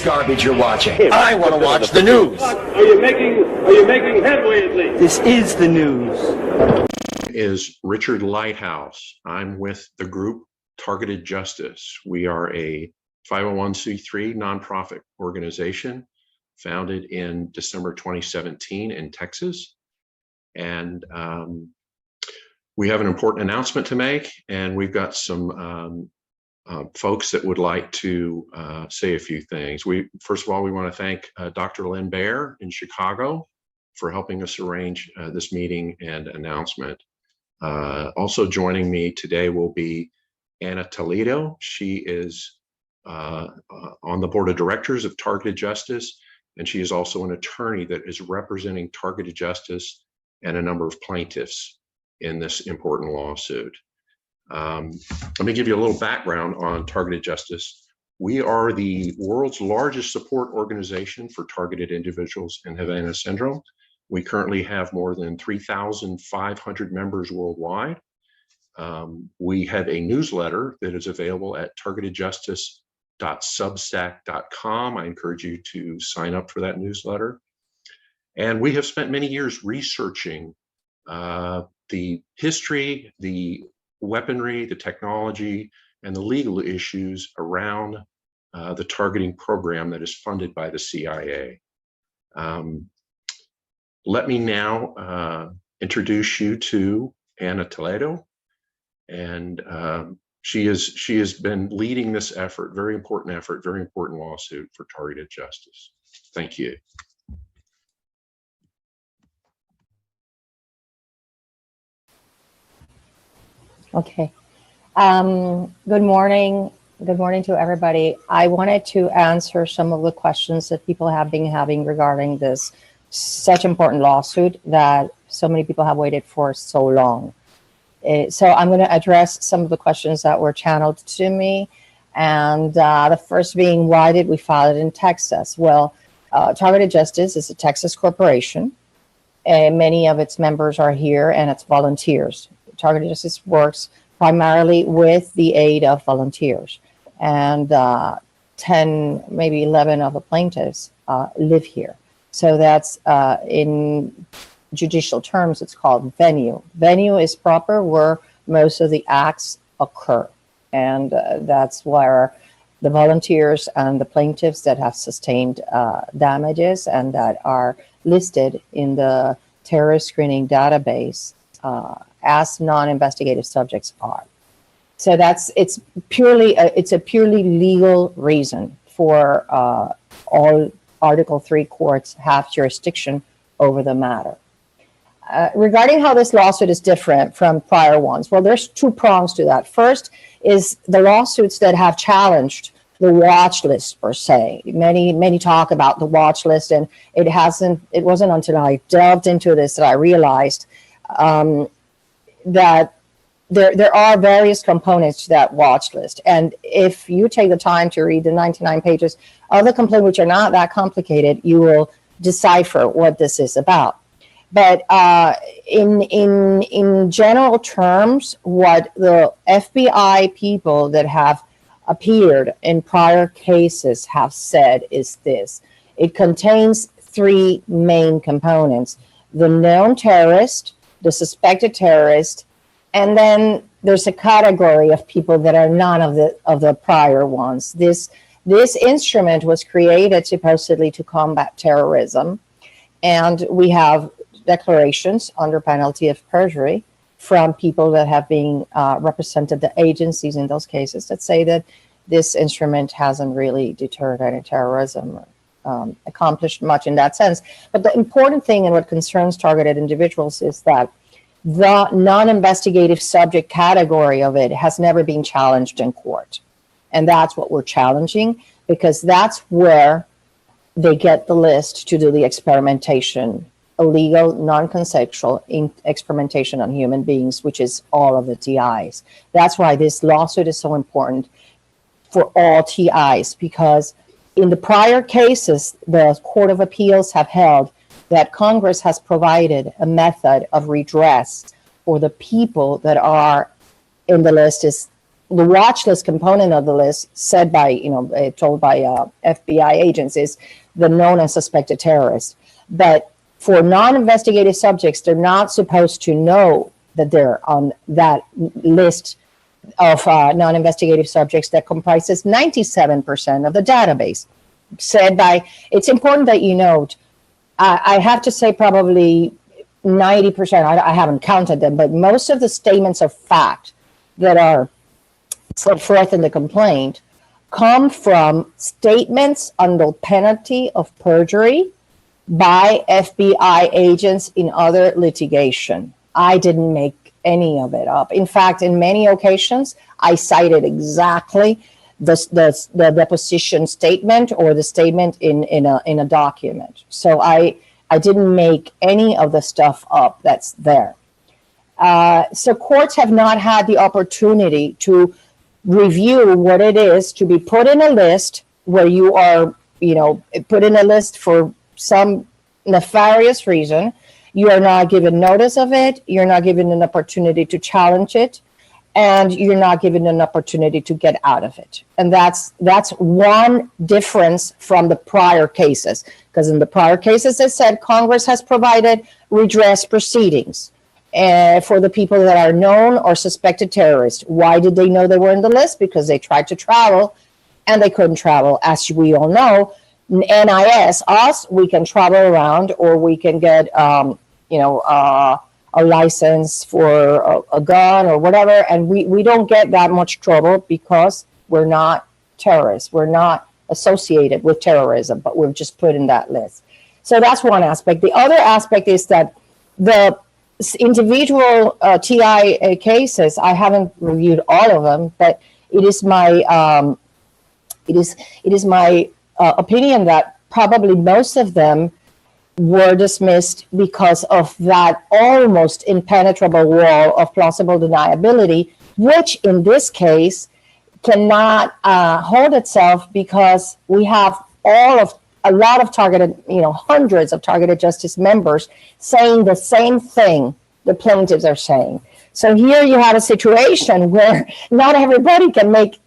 garbage you're watching. I want to watch the news. Are you making headway at least? This is the news. Is Richard Lighthouse. I'm with the group Targeted Justice. We are a 501c3 nonprofit organization founded in December 2017 in Texas. And we have an important announcement to make, and we've got some folks that would like to say a few things. First of all, we want to thank Dr. Lynn Baer in Chicago for helping us arrange this meeting and announcement. Also joining me today will be Anna Toledo. She is on the board of directors of Targeted Justice, and she is also an attorney that is representing Targeted Justice and a number of plaintiffs in this important lawsuit. Let me give you a little background on Targeted Justice. We are the world's largest support organization for targeted individuals in Havana syndrome. We currently have more than 3,500 members worldwide. We have a newsletter that is available at targetedjustice.substack.com. I encourage you to sign up for that newsletter. And we have spent many years researching the history, the weaponry, the technology, and the legal issues around the targeting program that is funded by the CIA. Let me now introduce you to Anna Toledo, and she has been leading this effort, very important lawsuit for Targeted Justice. Thank you. Okay. Good morning. Good morning to everybody. I wanted to answer some of the questions that people have been having regarding this such important lawsuit that so many people have waited for so long. So I'm going to address some of the questions that were channeled to me. And the first being, why did we file it in Texas? Well, Targeted Justice is a Texas corporation, and many of its members are here, and it's volunteers. Targeted Justice works primarily with the aid of volunteers, and 10, maybe 11 of the plaintiffs live here. So that's in judicial terms, it's called venue. Venue is proper where most of the acts occur, and that's where the volunteers and the plaintiffs that have sustained damages and that are listed in the terrorist screening database as non-investigative subjects are. So it's a purely legal reason for all Article 3 courts have jurisdiction over the matter. Regarding how this lawsuit is different from prior ones, well, there's two prongs to that. First is the lawsuits that have challenged the watch list per se. Many talk about the watch list, and it wasn't until I delved into this that I realized that there are various components to that watch list. And if you take the time to read the 99 pages of the complaint, which are not that complicated, you will decipher what this is about. But in general terms, what the FBI people that have appeared in prior cases have said is this: it contains three main components: the known terrorist, the suspected terrorist, and then there's a category of people that are none of the prior ones. This instrument was created supposedly to combat terrorism, and we have declarations under penalty of perjury from people that have been represented the agencies in those cases that say that this instrument hasn't really deterred any terrorism or accomplished much in that sense. But the important thing and what concerns targeted individuals is that the non-investigative subject category of it has never been challenged in court. And that's what we're challenging, because that's where they get the list to do the experimentation, illegal, non-consensual experimentation on human beings, which is all of the TIs. That's why this lawsuit is so important for all TIs, because in the prior cases, the Court of Appeals have held that Congress has provided a method of redress for the people that are in the list is the watch list component of the list said by, told by FBI agents is the known and suspected terrorists. But for non-investigative subjects, they're not supposed to know that they're on that list of non-investigative subjects that comprises 97% of the database. It's important that you note, I have to say probably 90%, I haven't counted them, but most of the statements of fact that are set forth in the complaint come from statements under penalty of perjury by FBI agents in other litigation. I didn't make any of it up. In fact, in many occasions, I cited exactly the deposition statement or the statement in a document. So I didn't make any of the stuff up that's there. So courts have not had the opportunity to review what it is to be put in a list where you are, put in a list for some nefarious reason. You are not given notice of it. You're not given an opportunity to challenge it, and you're not given an opportunity to get out of it. And that's one difference from the prior cases, because in the prior cases, it said Congress has provided redress proceedings for the people that are known or suspected terrorists. Why did they know they were in the list? Because they tried to travel and they couldn't travel. As we all know, NIS, we can travel around, or we can get, a license for a gun or whatever. And we don't get that much trouble because we're not terrorists. We're not associated with terrorism, but we're just put in that list. So that's one aspect. The other aspect is that the individual TI cases, I haven't reviewed all of them, but it is my opinion that probably most of them were dismissed because of that almost impenetrable wall of plausible deniability, which in this case cannot hold itself because we have a lot of targeted, hundreds of targeted justice members saying the same thing the plaintiffs are saying. So here you have a situation where not everybody can make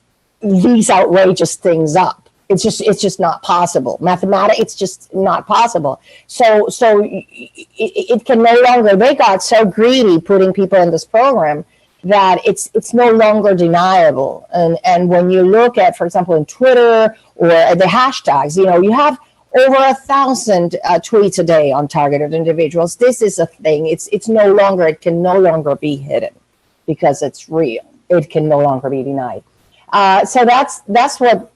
these outrageous things up. It's just not possible. Mathematics, it's just not possible. So it can no longer, they got so greedy putting people in this program that it's no longer deniable. And when you look at, for example, in Twitter or the hashtags, you have over 1,000 tweets a day on targeted individuals. This is a thing. It can no longer be hidden because it's real. It can no longer be denied. So that's what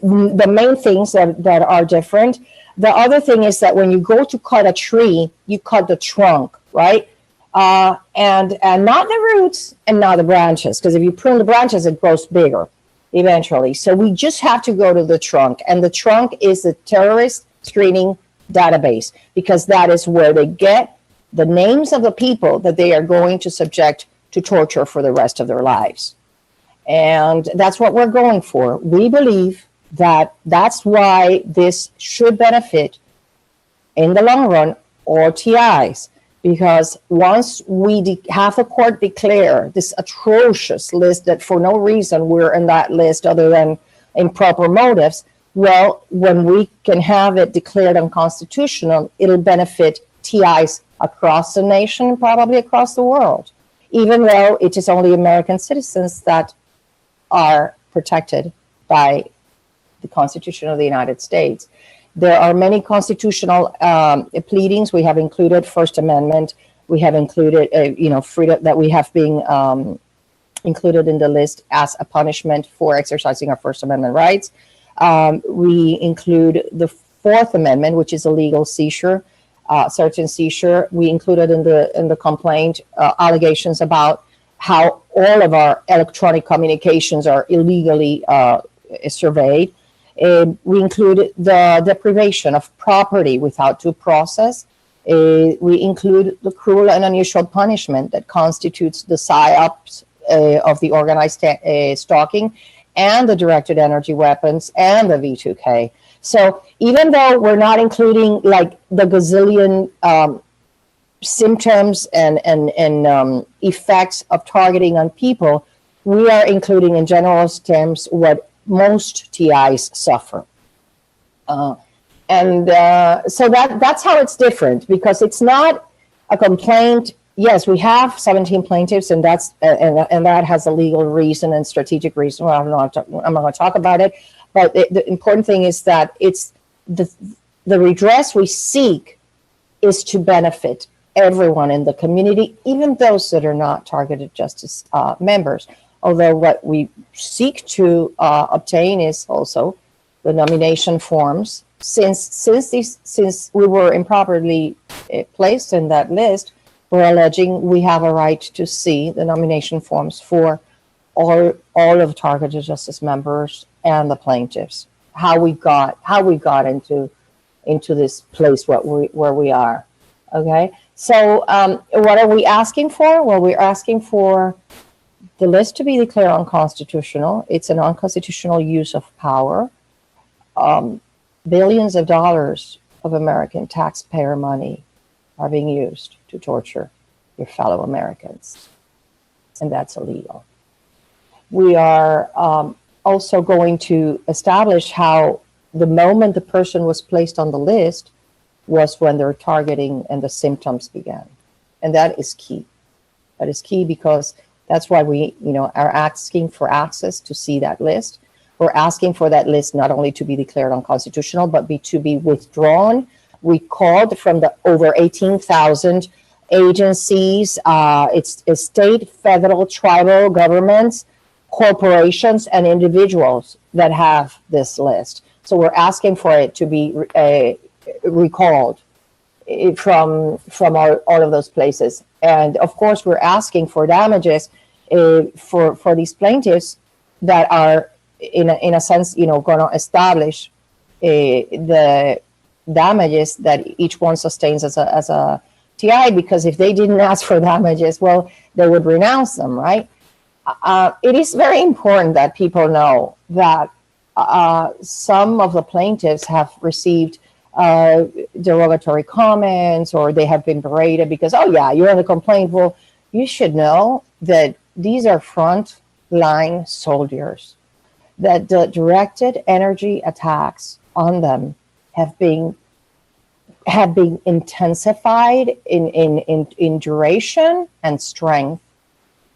the main things that are different. The other thing is that when you go to cut a tree, you cut the trunk, right? And not the roots and not the branches, because if you prune the branches, it grows bigger eventually. So we just have to go to the trunk, and the trunk is the terrorist screening database, because that is where they get the names of the people that they are going to subject to torture for the rest of their lives. And that's what we're going for. We believe that that's why this should benefit in the long run all TIs, because once we have the court declare this atrocious list that for no reason we're in that list other than improper motives, well, when we can have it declared unconstitutional, it'll benefit TIs across the nation, probably across the world, even though it is only American citizens that are protected by the Constitution of the United States. There are many constitutional pleadings. We have included First Amendment. We have included, freedom, that we have been included in the list as a punishment for exercising our First Amendment rights. We include the Fourth Amendment, which is a legal seizure, search and seizure. We included in the complaint allegations about how all of our electronic communications are illegally surveyed. We include the deprivation of property without due process. We include the cruel and unusual punishment that constitutes the PSYOPs of the organized stalking and the directed energy weapons and the V2K. So even though we're not including like the gazillion symptoms and effects of targeting on people, we are including in general terms what most TIs suffer. So that's how it's different, because it's not a complaint. Yes, we have 17 plaintiffs, and that's and that has a legal reason and strategic reason. Well, I'm not going to talk about it, but the important thing is that it's the redress we seek is to benefit everyone in the community, even those that are not targeted justice members. Although what we seek to obtain is also the nomination forms. Since we were improperly placed in that list, we're alleging we have a right to see the nomination forms for all of targeted justice members and the plaintiffs. How we got into this place where we are. Okay, so what are we asking for? Well, we're asking for the list to be declared unconstitutional. It's an unconstitutional use of power. Billions of dollars of American taxpayer money are being used to torture your fellow Americans, and that's illegal. We are also going to establish how the moment the person was placed on the list was when their targeting and the symptoms began. And that is key. That is key because that's why we, are asking for access to see that list. We're asking for that list not only to be declared unconstitutional, but to be withdrawn, recalled from the over 18,000 agencies, it's state, federal, tribal governments, corporations, and individuals that have this list. So we're asking for it to be recalled from all of those places. And of course, we're asking for damages for these plaintiffs that are, in a sense, going to establish the damages that each one sustains as a TI, because if they didn't ask for damages, well, they would renounce them, right? It is very important that people know that some of the plaintiffs have received derogatory comments, or they have been berated because, oh yeah, you're in the complaint. Well, you should know that these are front-line soldiers, that the directed energy attacks on them have been intensified in duration and strength,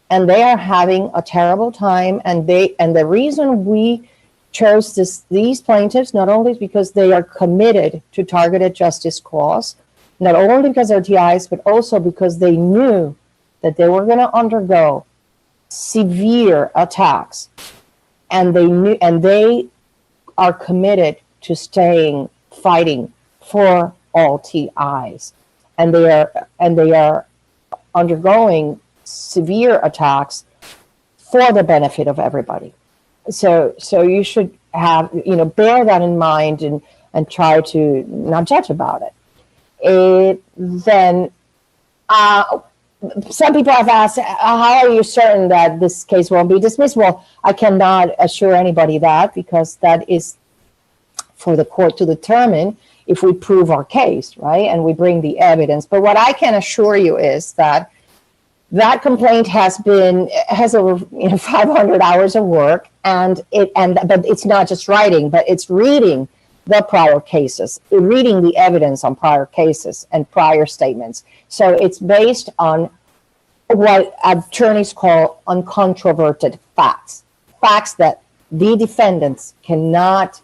and they are having a terrible time. And the reason we chose these plaintiffs, not only because they are committed to targeted justice cause, not only because they're TIs, but also because they knew that they were going to undergo severe attacks, and they are committed to fighting for all TIs, and they are undergoing severe attacks for the benefit of everybody. So you should have, bear that in mind and try to not judge about it. Then some people have asked, how are you certain that this case won't be dismissed? Well, I cannot assure anybody that, because that is for the court to determine if we prove our case, right? And we bring the evidence. But what I can assure you is that complaint has over 500 hours of work, but it's not just writing, but it's reading the prior cases, reading the evidence on prior cases and prior statements. So it's based on what attorneys call uncontroverted facts that the defendants cannot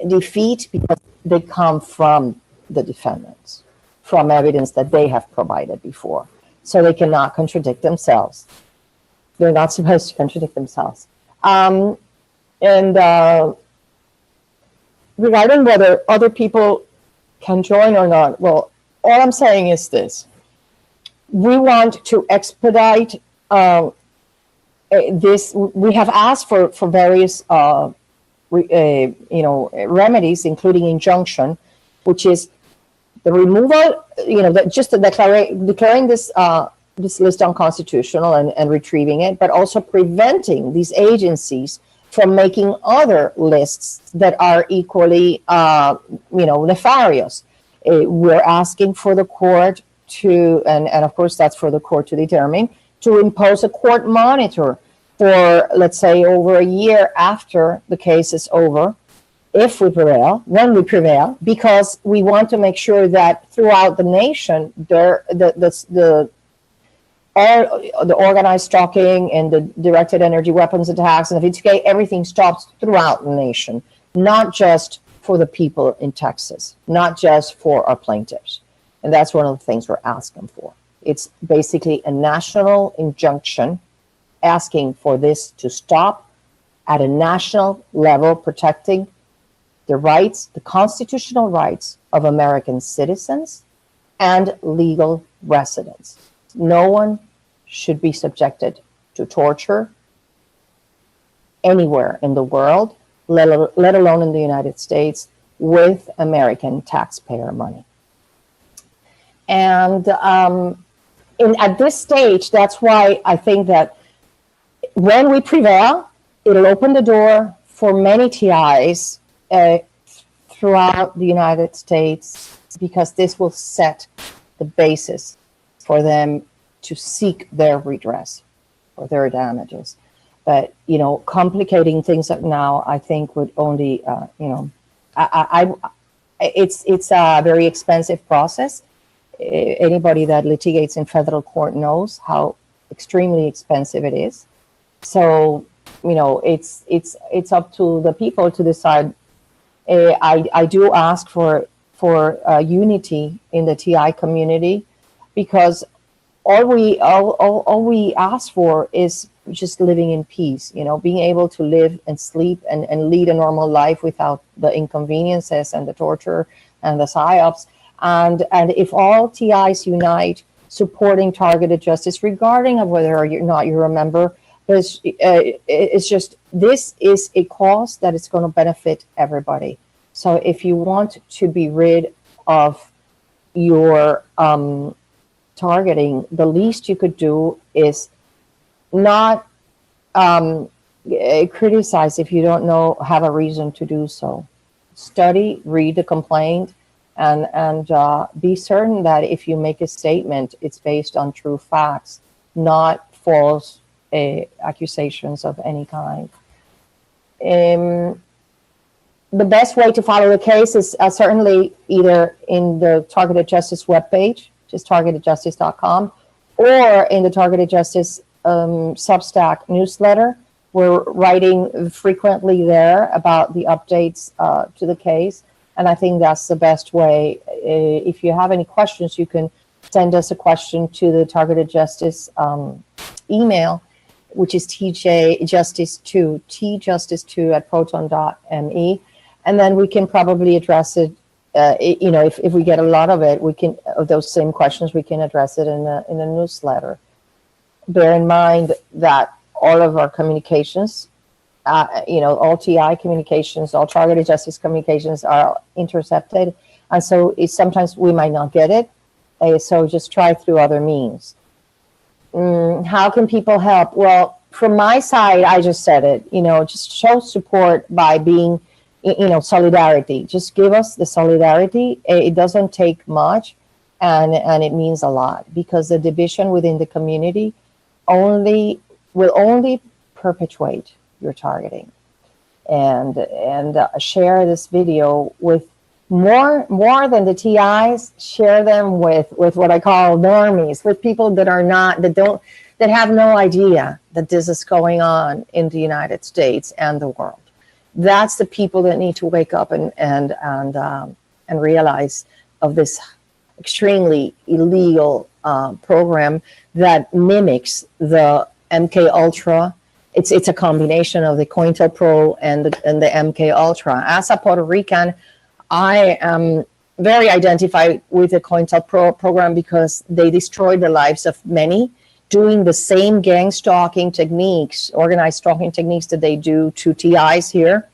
defeat because they come from the defendants, from evidence that they have provided before. So they cannot contradict themselves. They're not supposed to contradict themselves. Regarding whether other people can join or not, well, all I'm saying is this. We want to expedite this. We have asked for various remedies, including injunction, which is the removal, declaring this list unconstitutional and retrieving it, but also preventing these agencies from making other lists that are equally, nefarious. We're asking for the court to, and of course that's for the court to determine, to impose a court monitor for, let's say, over a year after the case is over, if we prevail, when we prevail, because we want to make sure that throughout the nation, all the organized stalking and the directed energy weapons attacks and the V2K, everything stops throughout the nation, not just for the people in Texas, not just for our plaintiffs. And that's one of the things we're asking for. It's basically a national injunction asking for this to stop at a national level, protecting the rights, the constitutional rights of American citizens and legal residents. No one should be subjected to torture anywhere in the world, let alone in the United States, with American taxpayer money. And at this stage, that's why I think that when we prevail, it'll open the door for many TIs throughout the United States, because this will set the basis for them to seek their redress or their damages. But, complicating things up now, I think would only, it's a very expensive process. Anybody that litigates in federal court knows how extremely expensive it is. So, it's up to the people to decide. I do ask for unity in the TI community, because all we ask for is just living in peace, being able to live and sleep and lead a normal life without the inconveniences and the torture and the psyops. And if all TIs unite supporting targeted justice, regarding of whether or not you're a member, it's just, this is a cause that is going to benefit everybody. So if you want to be rid of your targeting, the least you could do is not criticize if you don't have a reason to do so. Study, read the complaint, and be certain that if you make a statement, it's based on true facts, not false accusations of any kind. The best way to follow the case is certainly either in the Targeted Justice webpage, just targetedjustice.com, or in the Targeted Justice Substack newsletter. We're writing frequently there about the updates to the case, and I think that's the best way. If you have any questions, you can send us a question to the Targeted Justice email, which is tjustice2, tjustice2@proton.me, and then we can probably address it. If we get a lot of it, we can, of those same questions, we can address it in the newsletter. Bear in mind that all of our communications, all TI communications, all targeted justice communications are intercepted, and so sometimes we might not get it. So just try through other means. How can people help? Well, from my side, I just said it. Just show support by being, solidarity. Just give us the solidarity. It doesn't take much, and it means a lot, because the division within the community will only perpetuate your targeting. And share this video with more than the TIs. Share them with what I call normies, with people that have no idea that this is going on in the United States and the world. That's the people that need to wake up and realize of this extremely illegal program that mimics the MK Ultra. It's a combination of the COINTELPRO and the MK Ultra. As a Puerto Rican, I am very identified with the COINTELPRO program, because they destroyed the lives of many, doing the same gang stalking techniques, organized stalking techniques that they do to TIs here.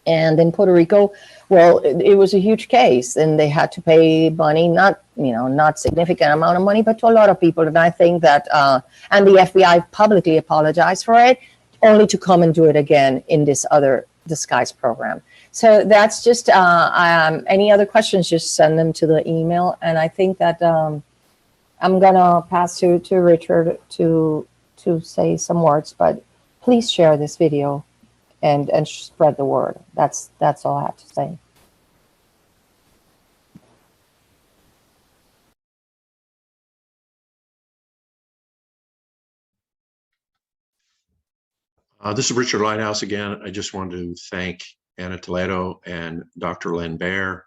And in Puerto Rico, well, it was a huge case, and they had to pay money, not significant amount of money, but to a lot of people. And I think that, and the FBI publicly apologized for it, only to come and do it again in this other disguise program. So that's just, any other questions, just send them to the email. And I think that I'm gonna pass to Richard to say some words, but please share this video and spread the word. That's all I have to say. This is Richard Lighthouse again. I just wanted to thank Anna Toledo and Dr. Len Baer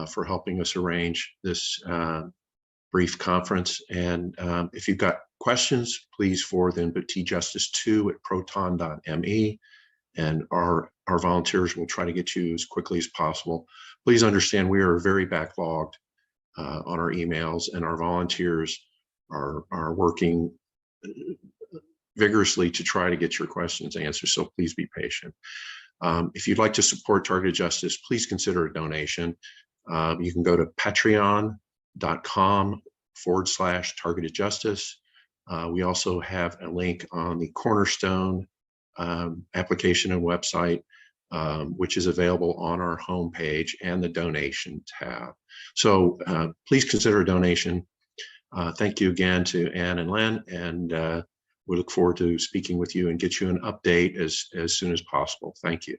for helping us arrange this brief conference. And if you've got questions, please forward them to tjustice2@proton.me, and our volunteers will try to get you as quickly as possible. Please understand we are very backlogged on our emails, and our volunteers are working vigorously to try to get your questions answered, so please be patient. If you'd like to support Targeted Justice, please consider a donation. You can go to patreon.com/Targeted Justice. We also have a link on the Cornerstone application and website, which is available on our homepage and the donation tab. So please consider a donation. Thank you again to Ann and Len, and we look forward to speaking with you and get you an update as soon as possible. Thank you.